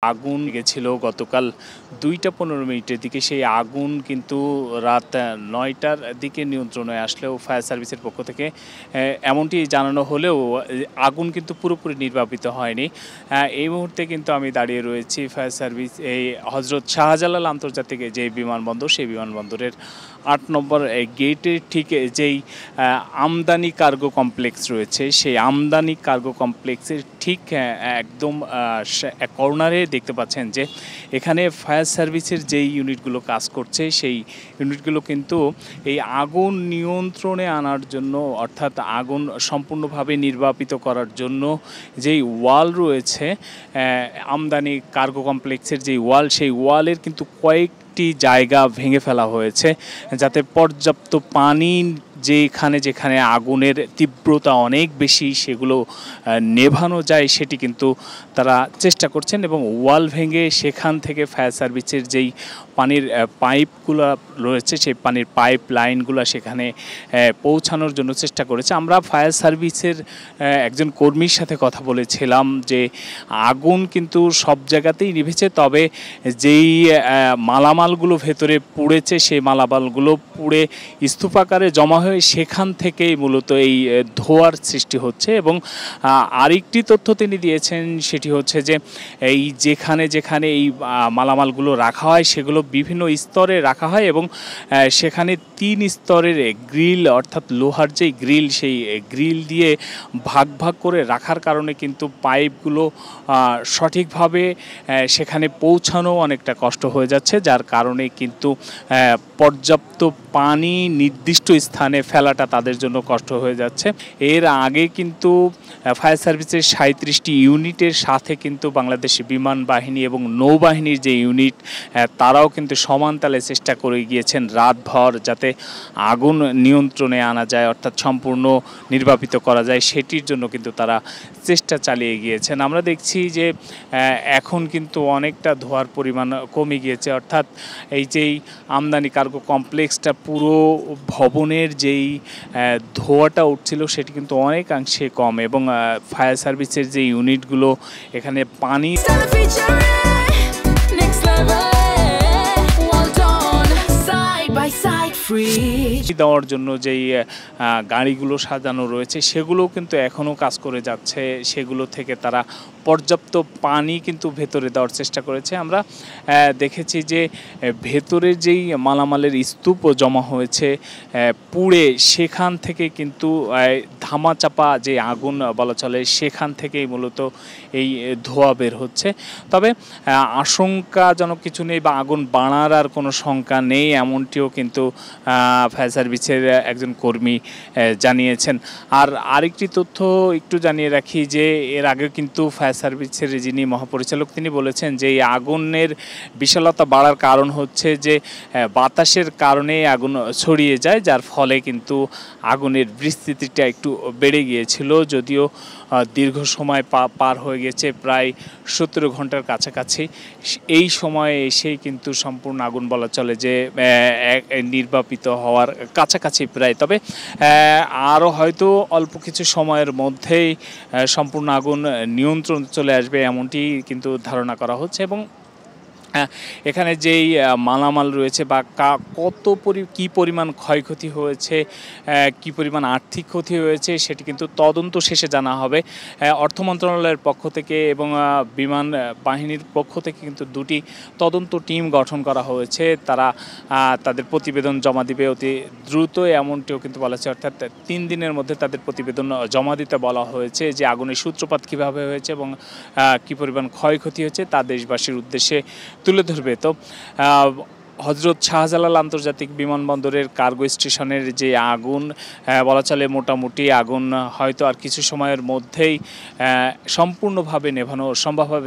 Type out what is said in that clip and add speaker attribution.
Speaker 1: আগুন লেগেছিল গতকাল ২টা ১৫ মিনিটের দিকে। সেই আগুন কিন্তু রাত ৯টার দিকে নিয়ন্ত্রণে আসলেও ফায়ার সার্ভিসের পক্ষ থেকে এমনটি জানানো হলেও আগুন কিন্তু পুরোপুরি নির্বাপিত হয়নি। এই মুহূর্তে কিন্তু আমি দাঁড়িয়ে রয়েছি ফায়ার সার্ভিস এই হজরত শাহজালাল আন্তর্জাতিক যে বিমানবন্দর, সেই বিমানবন্দরের ৮ নম্বর গেটের ঠিক যেই আমদানি কার্গো কমপ্লেক্স রয়েছে, সেই আমদানি কার্গো কমপ্লেক্সের ঠিক একদম কর্নারে দেখতে পাচ্ছেন যে এখানে ফায়ার সার্ভিসের যেই ইউনিটগুলো কাজ করছে, সেই ইউনিটগুলো কিন্তু এই আগুন নিয়ন্ত্রণে আনার জন্য, অর্থাৎ আগুন সম্পূর্ণভাবে নির্বাপিত করার জন্য যেই ওয়াল রয়েছে আমদানি কার্গো কমপ্লেক্সের যেই ওয়াল, সেই ওয়ালের কিন্তু কয়েকটি জায়গা ভেঙে ফেলা হয়েছে যাতে পর্যাপ্ত পানি যেখানে আগুনের তীব্রতা অনেক বেশি সেগুলো নেভানো যায়, সেটি কিন্তু তারা চেষ্টা করছেন এবং ওয়াল ভেঙে সেখান থেকে ফায়ার সার্ভিসের যেই পানির পাইপগুলো রয়েছে, সেই পানির পাইপ লাইনগুলো সেখানে পৌঁছানোর জন্য চেষ্টা করেছে। আমরা ফায়ার সার্ভিসের একজন কর্মীর সাথে কথা বলেছিলাম যে আগুন কিন্তু সব জায়গাতেই নিভেছে, তবে যেই মালামালগুলো ভেতরে পুড়েছে সেই মালামালগুলো পুড়ে স্তূপাকারে জমা হয়ে সেখান থেকেই মূলত এই ধোঁয়ার সৃষ্টি হচ্ছে। এবং আরেকটি তথ্য তিনি দিয়েছেন, সেটি হচ্ছে যে এই যেখানে এই মালামালগুলো রাখা হয় সেগুলো বিভিন্ন স্তরে রাখা হয় এবং সেখানে ৩ স্তরের গ্রিল, অর্থাৎ লোহার যেই গ্রিল, সেই গ্রিল দিয়ে ভাগ করে রাখার কারণে কিন্তু পাইপগুলো সঠিকভাবে সেখানে পৌঁছানো অনেকটা কষ্ট হয়ে যাচ্ছে, যার কারণে কিন্তু পর্যাপ্ত পানি নির্দিষ্ট স্থানে ফেলাটা তাদের জন্য কষ্ট হয়ে যাচ্ছে। এর আগে কিন্তু ফায়ার সার্ভিসের ৩৭টি ইউনিটের সাথে কিন্তু বাংলাদেশ বিমান বাহিনী এবং নৌবাহিনীর যে ইউনিট, তারাও কিন্তু সমান তালে চেষ্টা করে গিয়েছেন রাতভর যাতে আগুন নিয়ন্ত্রণে আনা যায়, অর্থাৎ সম্পূর্ণ নির্বাপিত করা যায়, সেটির জন্য কিন্তু তারা চেষ্টা চালিয়ে গিয়েছেন। আমরা দেখছি যে এখন কিন্তু অনেকটা ধোঁয়ার পরিমাণ কমে গিয়েছে, অর্থাৎ এই যেই আমদানি কার্গো কমপ্লেক্সটা পুরো ভবনের যেই ধোঁয়াটা উঠছিল সেটি কিন্তু অনেকাংশে কম এবং ফায়ার সার্ভিসের যে ইউনিটগুলো এখানে পানি দেওয়ার জন্য যেই গাড়িগুলো সাজানো রয়েছে সেগুলোও কিন্তু এখনও কাজ করে যাচ্ছে, সেগুলো থেকে তারা পর্যাপ্ত পানি কিন্তু ভেতরে দেওয়ার চেষ্টা করেছে। আমরা দেখেছি যে ভেতরে যেই মালামালের স্তূপ জমা হয়েছে পুড়ে, সেখান থেকে কিন্তু ধামাচাপা যে আগুন বলা চলে, সেখান থেকেই মূলত এই ধোঁয়া বের হচ্ছে। তবে আশঙ্কাজনক কিছু নেই বা আগুন বাড়ার আর কোনো শঙ্কা নেই, এমনটিও কিন্তু ফায়ার সার্ভিসের একজন কর্মী জানিয়েছেন। আর আরেকটি তথ্য একটু জানিয়ে রাখি যে এর আগে কিন্তু ফায়ার সার্ভিসের যিনি মহাপরিচালক, তিনি বলেছেন যে এই আগুনের বিশালতা বাড়ার কারণ হচ্ছে যে বাতাসের কারণে আগুন ছড়িয়ে যায়, যার ফলে কিন্তু আগুনের বিস্তৃতিটা একটু বেড়ে গিয়েছিল। যদিও দীর্ঘ সময় পার হয়ে গেছে, প্রায় ১৭ ঘন্টার কাছাকাছি, এই সময়ে এসেই কিন্তু সম্পূর্ণ আগুন বলা চলে যে নির্বাপিত হওয়ার কাছাকাছি প্রায়। তবে আরও হয়তো অল্প কিছু সময়ের মধ্যেই সম্পূর্ণ আগুন নিয়ন্ত্রণ চলে আসবে, এমনটি কিন্তু ধারণা করা হচ্ছে। এবং এখানে যেই মালামাল রয়েছে বা কী পরিমাণ ক্ষয়ক্ষতি হয়েছে, কী পরিমাণ আর্থিক ক্ষতি হয়েছে, সেটি কিন্তু তদন্ত শেষে জানা হবে। অর্থ মন্ত্রণালয়ের পক্ষ থেকে এবং বিমান বাহিনীর পক্ষ থেকে কিন্তু 2টি তদন্ত টিম গঠন করা হয়েছে, তারা তাদের প্রতিবেদন জমা দিবে অতি দ্রুত, এমনটিও কিন্তু বলা হয়েছে। অর্থাৎ 3 দিনের মধ্যে তাদের প্রতিবেদন জমা দিতে বলা হয়েছে যে আগুনের সূত্রপাত কীভাবে হয়েছে এবং কী পরিমাণ ক্ষয়ক্ষতি হয়েছে তা দেশবাসীর উদ্দেশ্যে তুলে ধরবে। তো হজরত শাহজালাল আন্তর্জাতিক বিমানবন্দরের কার্গো স্টেশনের যে আগুন বলা চলে, মোটামুটি আগুন হয়তো আর কিছু সময়ের মধ্যেই সম্পূর্ণভাবে নেভানো সম্ভব হবে।